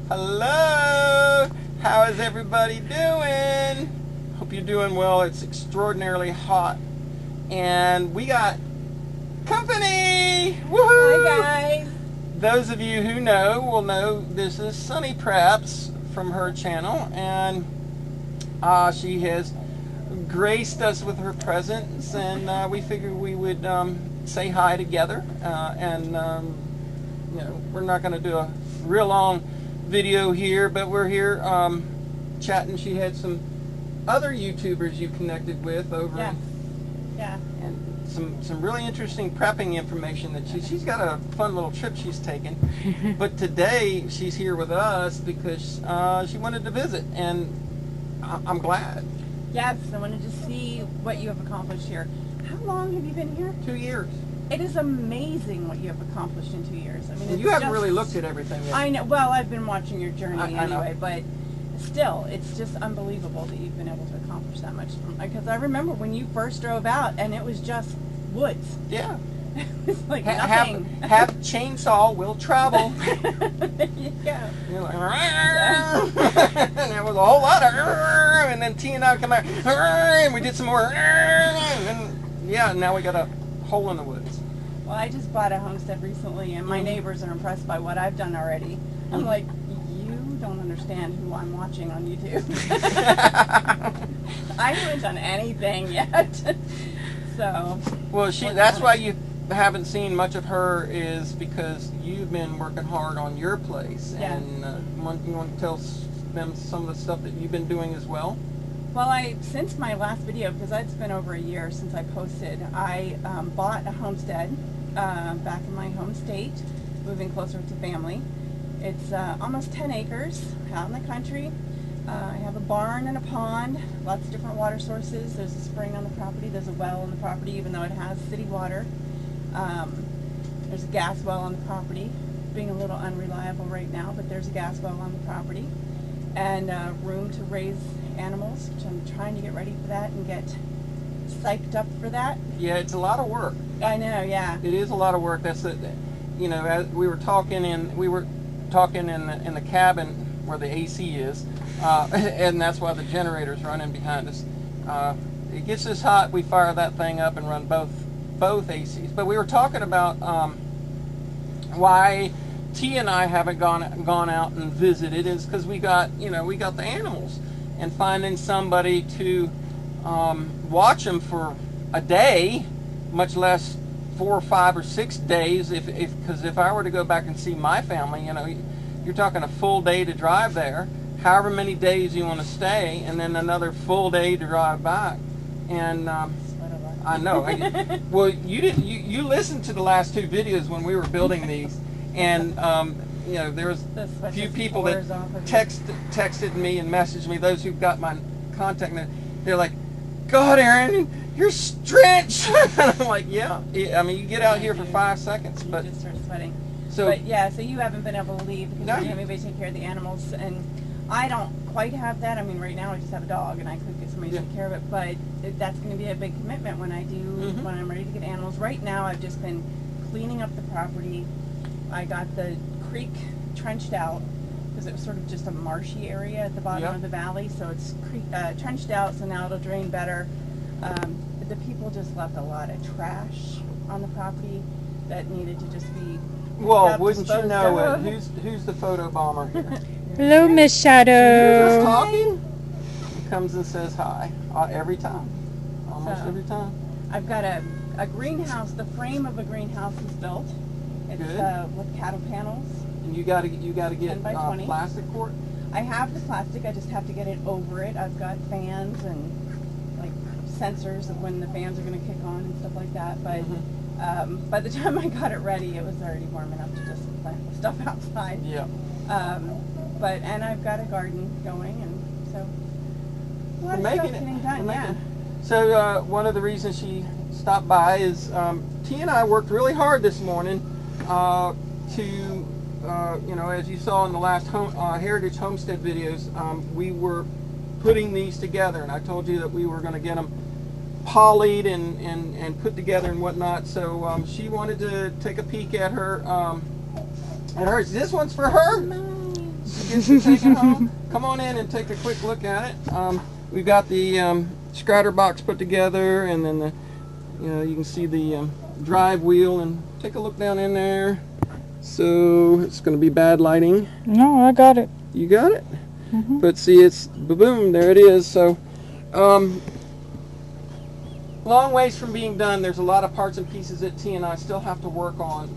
Hello! How is everybody doing? Hope you're doing well. It's extraordinarily hot. And we got company! Woohoo! Hi guys! Those of you who know will know this is Sunny Preps from her channel, and she has graced us with her presence, and we figured we would say hi together. You know, we're not going to do a real long video here, but we're here chatting. She had some other YouTubers you connected with over, and some really interesting prepping information that she's got a fun little trip she's taken. But today she's here with us because she wanted to visit, and I'm glad. Yes, I wanted to see what you have accomplished here. How long have you been here? 2 years. It is amazing what you have accomplished in 2 years. I mean, Well, you haven't really looked at everything yet. I know. Well, I've been watching your journey I know. anyway, but still, it's just unbelievable that you've been able to accomplish that much. Because I remember when you first drove out, and it was just woods. Yeah. It's like nothing. Have chainsaw will travel. There you go. You're like, and there was a whole lot of, and then T and I come out, and we did some more, and then, yeah, now we got a hole in the woods. Well, I just bought a homestead recently, and my neighbors are impressed by what I've done already. I'm like, you don't understand who I'm watching on YouTube. I haven't done anything yet. So. Well, that's why you haven't seen much of her, is because you've been working hard on your place. Yeah. And you want to tell them some of the stuff that you've been doing as well? Well, since my last video, because it's been over a year since I posted, I bought a homestead back in my home state, moving closer to family. It's almost 10 acres out in the country. I have a barn and a pond, lots of different water sources. There's a spring on the property, there's a well on the property, even though it has city water. There's a gas well on the property, being a little unreliable right now, but there's a gas well on the property. And room to raise animals, which I'm trying to get ready for that and get psyched up for that. Yeah, it's a lot of work. I know, yeah. It is a lot of work. That's the, you know, as we were talking in the cabin where the AC is, and that's why the generator's running behind us. It gets this hot, we fire that thing up and run both ACs. But we were talking about why T and I haven't gone out and visited, is because we got the animals, and finding somebody to watch them for a day, much less 4 or 5 or 6 days. Because if I were to go back and see my family, you know, you're talking a full day to drive there, however many days you want to stay, and then another full day to drive back. And I know. Well, you listened to the last 2 videos when we were building these, and you know, there was a few people that texted me and messaged me. Those who got my contact, they're like, "God, Erin, you're stretched." And I'm like, yeah. I mean, you get out here for 5 seconds, but you just start sweating. So, but yeah, so you haven't been able to leave because No. you don't have anybody to take care of the animals, and I don't quite have that. I mean, right now I just have a dog, and I could get somebody to take care of it, but that's going to be a big commitment when when I'm ready to get animals. Right now, I've just been cleaning up the property. I got the creek trenched out because it was sort of just a marshy area at the bottom of the valley, so it's trenched out, so now it'll drain better. The people just left a lot of trash on the property that needed to just be well, wouldn't you know it? Who's the photo bomber here? Hello, Miss Who's Shadow. talking? He comes and says hi every time, almost every time. I've got a greenhouse. The frame of a greenhouse is built. It's with cattle panels. And you got to get 10 by 20. plastic for it. I have the plastic. I just have to get it over it. I've got fans and like sensors of when the fans are going to kick on and stuff like that. But by the time I got it ready, it was already warm enough to just plant the stuff outside. Yeah. And I've got a garden going, and so a lot of We're stuff making it. getting done. Yeah. So one of the reasons she stopped by is T and I worked really hard this morning to, you know, as you saw in the last Heritage Homestead videos, we were putting these together, and I told you that we were going to get them polyed and put together and whatnot. So she wanted to take a peek at her. This one's for her. she gets to take it home. Come on in and take a quick look at it. We've got the scratter box put together, and then the, you can see the drive wheel, and take a look down in there. So it's going to be bad lighting. No, I got it. You got it? Mm-hmm. But see, it's boom, there it is. So long ways from being done. There's a lot of parts and pieces that T and I still have to work on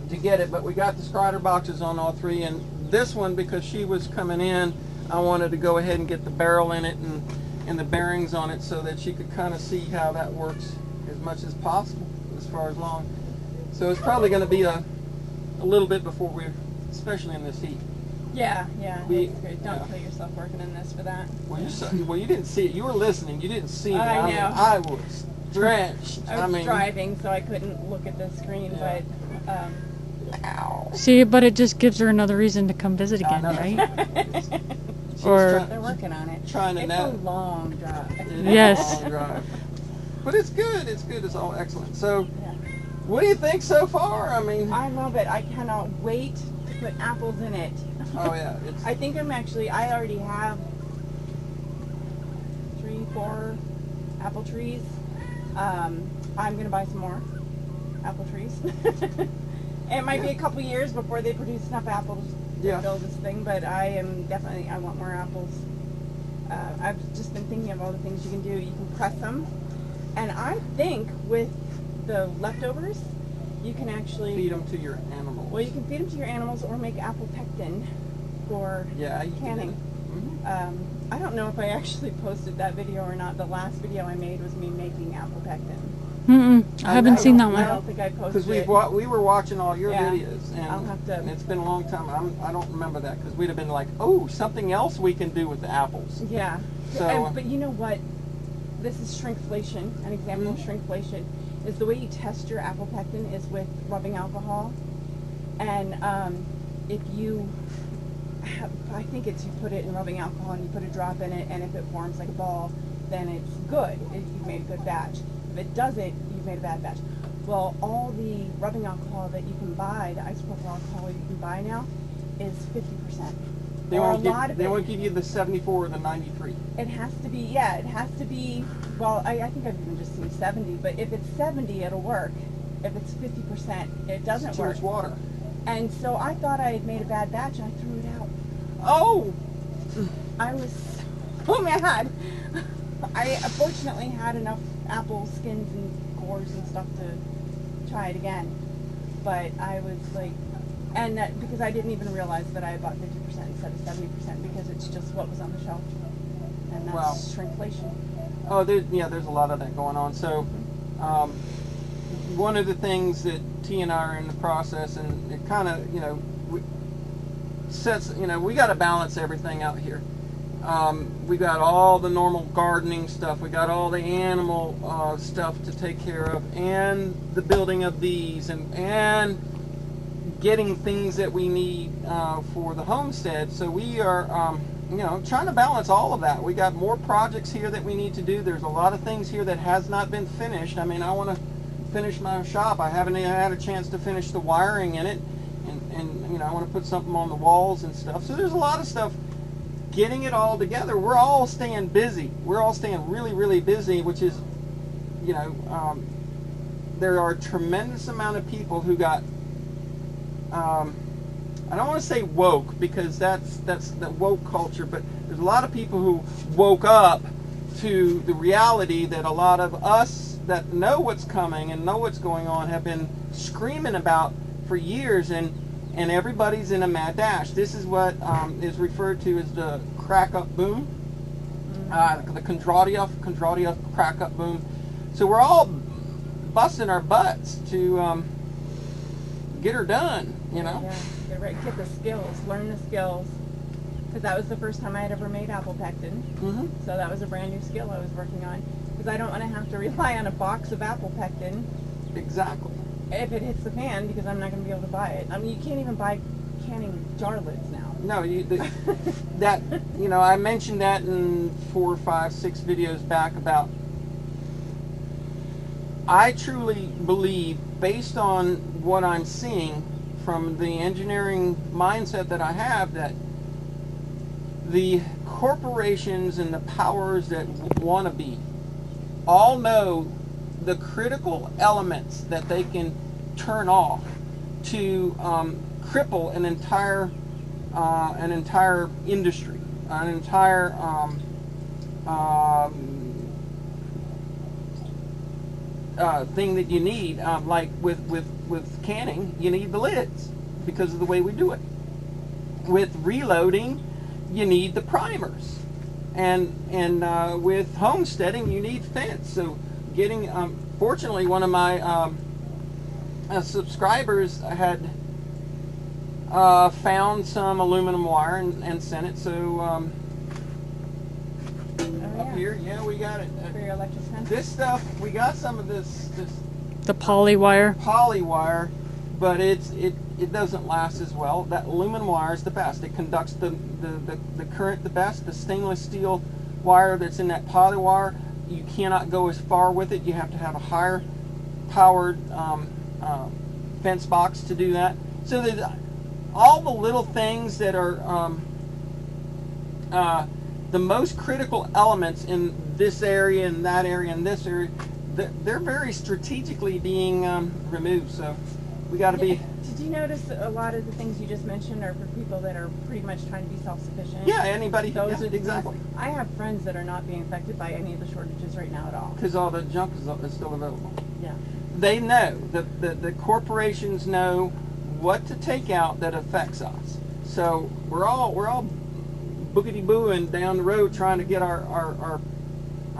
to get it, but we got the scratter boxes on all three, and this one, because she was coming in, I wanted to go ahead and get the barrel in it and the bearings on it so that she could kind of see how that works as much as possible as far as long. So it's probably going to be a little bit before we're, especially in this heat. Yeah, it's good. Don't kill yourself working in this for that. Well, you didn't see it. You were listening. You didn't see it. I know. I was drenched. I was driving, so I couldn't look at the screen, Yeah. but... See, but it just gives her another reason to come visit again, know. right? She's Or- They're working on it. trying to It's now. a long drive. It is Yes. a long drive. But it's good. It's good. It's all excellent. So, Yeah. what do you think so far? I mean, I love it. I cannot wait to put apples in it. oh yeah, it's I think I already have 3-4 apple trees. I'm going to buy some more apple trees. It might be a couple years before they produce enough apples Yeah. to build this thing, but I want more apples. I've just been thinking of all the things you can do. You can press them, and I think with the leftovers, you can actually feed them to your animals. Well, you can feed them to your animals or make apple pectin for Yeah, you can do canning. that. Mhm. I don't know if I actually posted that video or not. The last video I made was me making apple pectin. I haven't seen that I one. don't think I posted Because it. we were watching all your Yeah. videos, and I'll have to- it's been a long time. I don't remember that, because we'd have been like, oh, something else we can do with the apples. Yeah. So, But you know what? This is shrinkflation. An example of Mhm. shrinkflation is the way you test your apple pectin is with rubbing alcohol. And if you I think it's you put it in rubbing alcohol and you put a drop in it, and if it forms like a ball, then it's good. You've made a good batch. If it doesn't, you've made a bad batch. Well, all the rubbing alcohol that you can buy, the isopropyl alcohol you can buy now, is 50%. they Or a won't lot give, of they it. won't give you the 74 or the 93. It has to be, it has to be, well, I think I've even just seen 70, but if it's 70, it'll work. If it's 50%, it doesn't Too work. much water. And so I thought I had made a bad batch, and I threw it out. Oh! I was so mad. I fortunately had enough apple skins and cores and stuff to try it again. But I was like, and that, because I didn't even realize that I had bought 50% instead of 70%, because it's just what was on the shelf. And that's Wow. shrinkflation. Oh, there's a lot of that going on. So, one of the things that T and I are in the process, and it kind of, we got to balance everything out here. We got all the normal gardening stuff. We got all the animal stuff to take care of, and the building of these, and getting things that we need for the homestead. So we are, trying to balance all of that. We got more projects here that we need to do. There's a lot of things here that has not been finished. I mean, I want to finish my shop. I haven't even had a chance to finish the wiring in it, and I want to put something on the walls and stuff. So there's a lot of stuff. Getting it all together, we're all staying busy. We're all staying really, really busy, which is, there are a tremendous amount of people who got, I don't want to say woke, because that's the woke culture, but there's a lot of people who woke up to the reality that a lot of us that know what's coming and know what's going on have been screaming about for years, and everybody's in a mad dash. This is what is referred to as the crack-up boom, the Kondratiev crack-up boom. So we're all busting our butts to get her done, Yeah, get the skills, learn the skills. Because that was the first time I had ever made apple pectin. Mm-hmm. So that was a brand new skill I was working on. Because I don't want to have to rely on a box of apple pectin Exactly. if it hits the fan, because I'm not going to be able to buy it. I mean, you can't even buy canning jar lids now. No, I mentioned that in 4, 5, 6 videos back about, I truly believe, based on what I'm seeing, from the engineering mindset that I have, that the corporations and the powers that want to be all know the critical elements that they can turn off to cripple an entire industry, an entire thing that you need. Like with canning, you need the lids because of the way we do it. With reloading, you need the primers, and with homesteading, you need fence. So getting, fortunately, one of my subscribers had found some aluminum wire and sent it. So up here, yeah, we got it. For your electric fence? This stuff, we got some of this The poly wire. but it doesn't last as well. That aluminum wire is the best. It conducts the current the best. The stainless steel wire that's in that poly wire, you cannot go as far with it. You have to have a higher powered fence box to do that. So there's all the little things that are the most critical elements in this area and that area and this area. They're very strategically being removed. So we got to be. Did you notice that a lot of the things you just mentioned are for people that are pretty much trying to be self-sufficient? Yeah, anybody. Those Yeah, are the exactly. things. I have friends that are not being affected by any of the shortages right now at all. Because all the junk is still available. Yeah. They know, the corporations know what to take out that affects us. So we're all boogity booing down the road trying to get our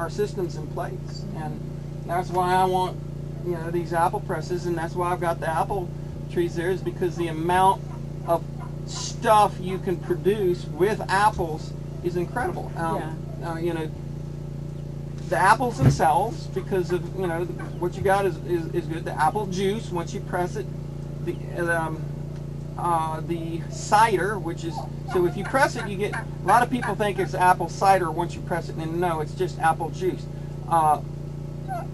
systems in place, and that's why I want these apple presses, and that's why I've got the apple trees there, is because the amount of stuff you can produce with apples is incredible. The apples themselves, because of what you got is good. The apple juice, once you press it, the cider, which is, so if you press it, you get, a lot of people think it's apple cider once you press it, and no, it's just apple juice.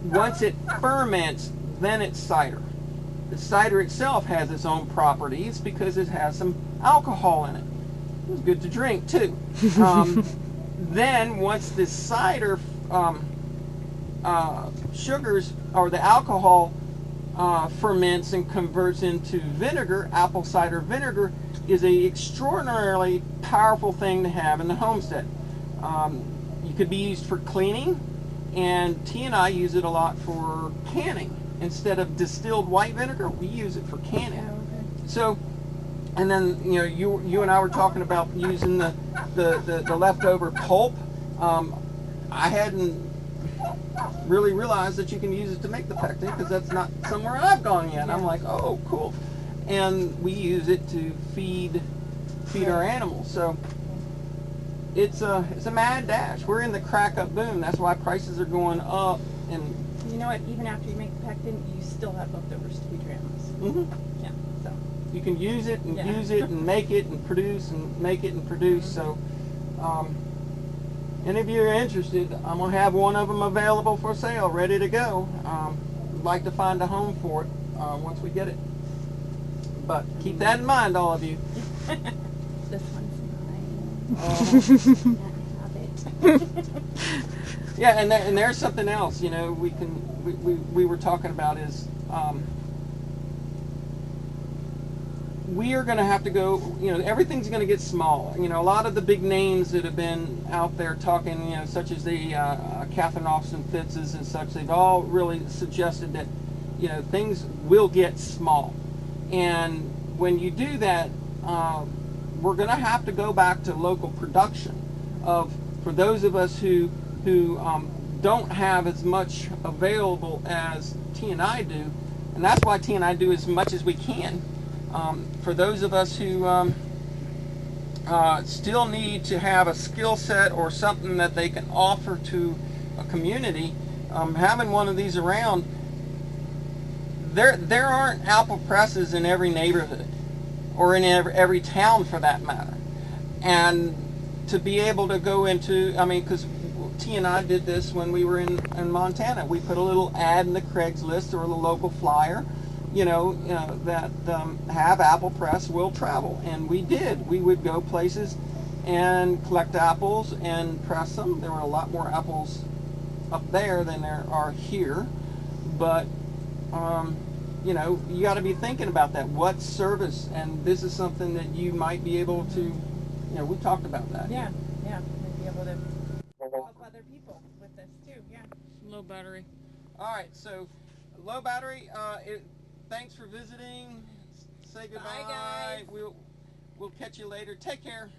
Once it ferments, then it's cider. The cider itself has its own properties because it has some alcohol in it. It's good to drink too. Then once the cider sugars or the alcohol ferments and converts into vinegar, apple cider vinegar is a extraordinarily powerful thing to have in the homestead. You could be used for cleaning, and T and I use it a lot for canning. Instead of distilled white vinegar, we use it for canning. Oh, okay. So, and then you and I were talking about using the leftover pulp. I hadn't really realized that you can use it to make the pectin, because that's not somewhere I've gone yet. I'm like, oh, cool. And we use it to feed our animals. So it's a mad dash. We're in the crack up boom. That's why prices are going up. And you know what? Even after you make the pectin, you still have leftovers to feed your animals. mm-hmm. Yeah. So you can use it and use it and make it and produce and make it and produce. So any of you are interested, I'm going to have one of them available for sale, ready to go. I'd like to find a home for it once we get it. But keep that in mind, all of you. This one's mine. Can't have it. Yeah, and there's something else, we were talking about is we are going to have to go, everything's going to get small. A lot of the big names that have been out there talking, such as the Catherine Austin Fitzes and such, they've all really suggested that, things will get small. And when you do that, we're going to have to go back to local production for those of us who don't have as much available as T and I do, and that's why T and I do as much as we can. For those of us who still need to have a skill set or something that they can offer to a community, having one of these around, there aren't apple presses in every neighborhood or in every town for that matter. And to be able to go into, because T and I did this when we were in Montana. We put a little ad in the Craigslist or the local flyer, that have apple press will travel, and we did. We would go places and collect apples and press them. There were a lot more apples up there than there are here, but you got to be thinking about that. What service, and this is something that you might be able to, we talked about that. Yeah, we'd be able to help other people with this too. Yeah. Low battery. All right, so low battery. Thanks for visiting. Say goodbye. Bye, guys. We'll catch you later. Take care.